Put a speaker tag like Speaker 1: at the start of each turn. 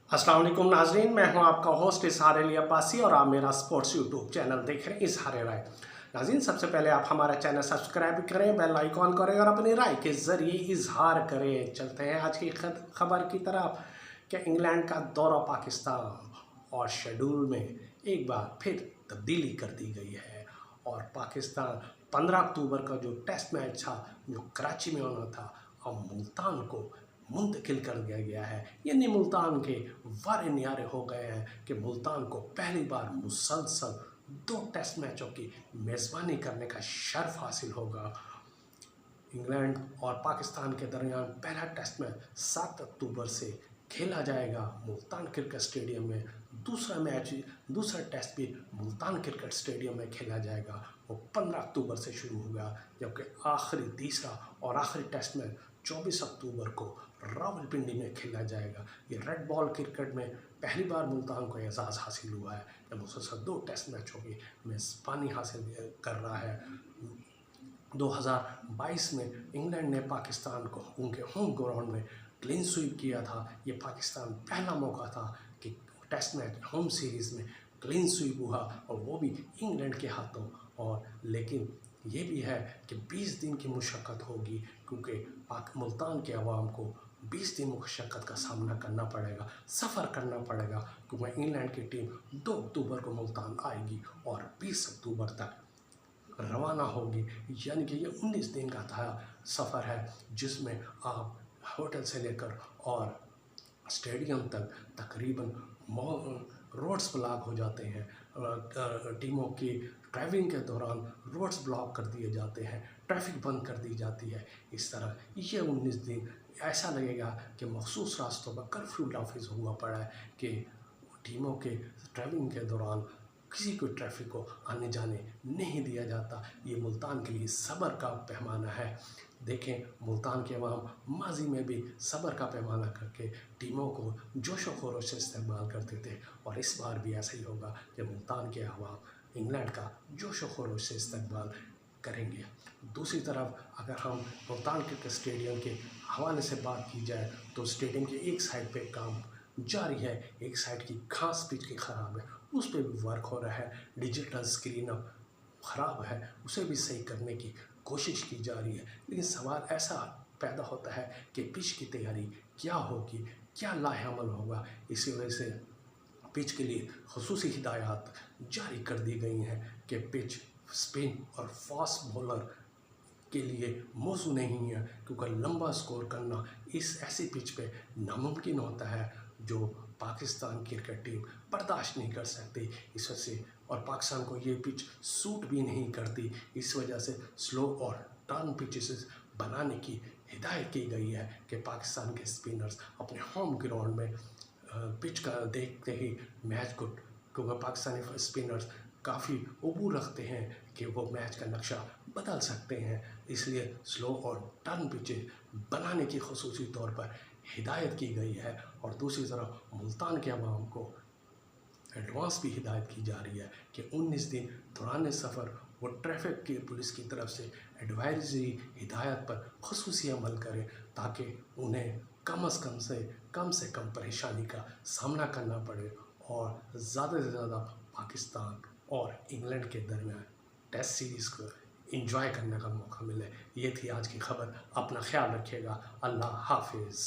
Speaker 1: अस्सलाम वालेकुम नाजरीन, मैं हूं आपका होस्ट इजहार अली अब्बासी और आप मेरा स्पोर्ट्स यूट्यूब चैनल देख रहे हैं इजहार राय। नाजरीन, सबसे पहले आप हमारा चैनल सब्सक्राइब करें, बेल आइकॉन करें और अपनी राय के ज़रिए इजहार करें। चलते हैं आज की खबर की तरफ कि इंग्लैंड का दौरा पाकिस्तान और शेड्यूल में एक बार फिर तब्दीली कर दी गई है और पाकिस्तान 15 अक्टूबर का जो टेस्ट मैच था जो कराची में होना था अब मुल्तान को मुंतकिल कर दिया गया है। यानी मुल्तान के वारे न्यारे हो गए हैं कि मुल्तान को पहली बार मुसलसल 2 टेस्ट मैचों की मेज़बानी करने का शर्फ हासिल होगा। इंग्लैंड और पाकिस्तान के दरमियान पहला टेस्ट मैच 7 अक्टूबर से खेला जाएगा मुल्तान क्रिकेट स्टेडियम में। दूसरा टेस्ट भी मुल्तान क्रिकेट स्टेडियम में खेला जाएगा, वो 15 अक्टूबर से शुरू होगा, जबकि तीसरा और आखिरी टेस्ट मैच 24 अक्टूबर को रावलपिंडी में खेला जाएगा। ये रेड बॉल क्रिकेट में पहली बार मुल्तान को एजाज़ हासिल हुआ है जब मुसलसल 2 टेस्ट मैचों की मेज़बानी हासिल कर रहा है। 2022 में इंग्लैंड ने पाकिस्तान को उनके होम ग्राउंड में क्लीन स्वीप किया था। ये पाकिस्तान पहला मौका था कि टेस्ट मैच होम सीरीज़ में क्लीन स्वीप हुआ और वो भी इंग्लैंड के हाथों। और लेकिन ये भी है कि 20 दिन की मुशक्क़त होगी, क्योंकि मुल्तान के अवाम को 20 दिन मुशक्क़त का सामना करना पड़ेगा, सफ़र करना पड़ेगा, क्योंकि इंग्लैंड की टीम 2 अक्टूबर को मुल्तान आएगी और 20 अक्टूबर तक रवाना होगी। यानी कि ये 19 दिन का सफ़र है, जिसमें आप होटल से लेकर और स्टेडियम तक तकरीबन रोड्स ब्लॉक हो जाते हैं। टीमों की ड्राइविंग के दौरान रोड्स ब्लॉक कर दिए जाते हैं, ट्रैफिक बंद कर दी जाती है। इस तरह ये 19 दिन ऐसा लगेगा कि मखसूस रास्तों पर कर्फ्यू नाफिज हुआ पड़ा है कि टीमों के ड्राइविंग के दौरान किसी को ट्रैफिक को आने जाने नहीं दिया जाता। ये मुल्तान के लिए सब्र का पैमाना है। देखें, मुल्तान के अवाम माजी में भी सब्र का पैमाना करके टीमों को जोशो खरोश से इस्तेमाल करते थे और इस बार भी ऐसा ही होगा कि मुल्तान के अवाम इंग्लैंड का जोशो खरोश से इस्तेमाल करेंगे। दूसरी तरफ अगर हम मुल्तान क्रिकेट स्टेडियम के हवाले से बात की जाए तो स्टेडियम के एक साइड पे काम जारी है, एक साइड की घास पिच की ख़राब है, उस पर भी वर्क हो रहा है। डिजिटल स्क्रीन अब ख़राब है, उसे भी सही करने की कोशिश की जा रही है। लेकिन सवाल ऐसा पैदा होता है कि पिच की तैयारी क्या होगी, क्या लाहेअमल होगा। इसी वजह से पिच के लिए ख़ुसूसी हिदायत जारी कर दी गई हैं कि पिच स्पिन और फास्ट बॉलर के लिए मौजू नहीं है, क्योंकि लंबा स्कोर करना इस ऐसी पिच पे नामुमकिन होता है जो पाकिस्तान क्रिकेट टीम बर्दाश्त नहीं कर सकती। इस वजह से और पाकिस्तान को ये पिच सूट भी नहीं करती। इस वजह से स्लो और टर्न पिचेस बनाने की हिदायत की गई है कि पाकिस्तान के स्पिनर्स अपने होम ग्राउंड में पिच का देखते ही मैच को, क्योंकि पाकिस्तानी स्पिनर्स काफ़ी उबू रखते हैं कि वो मैच का नक्शा बदल सकते हैं, इसलिए स्लो और टर्न पिचेस बनाने की ख़ुसूसी तौर पर हिदायत की गई है। और दूसरी तरफ मुल्तान के अवाम को एडवांस भी हिदायत की जा रही है कि 19 दिन दौरान सफ़र वो ट्रैफिक की पुलिस की तरफ से एडवाइजरी हिदायत पर ख़ुसूसी अमल करें, ताकि उन्हें कम से कम परेशानी का सामना करना पड़े और ज़्यादा से ज़्यादा पाकिस्तान और इंग्लैंड के दरमियान टेस्ट सीरीज़ को एंजॉय करने का मौका मिले। ये थी आज की खबर। अपना ख्याल रखिएगा। अल्लाह हाफिज़।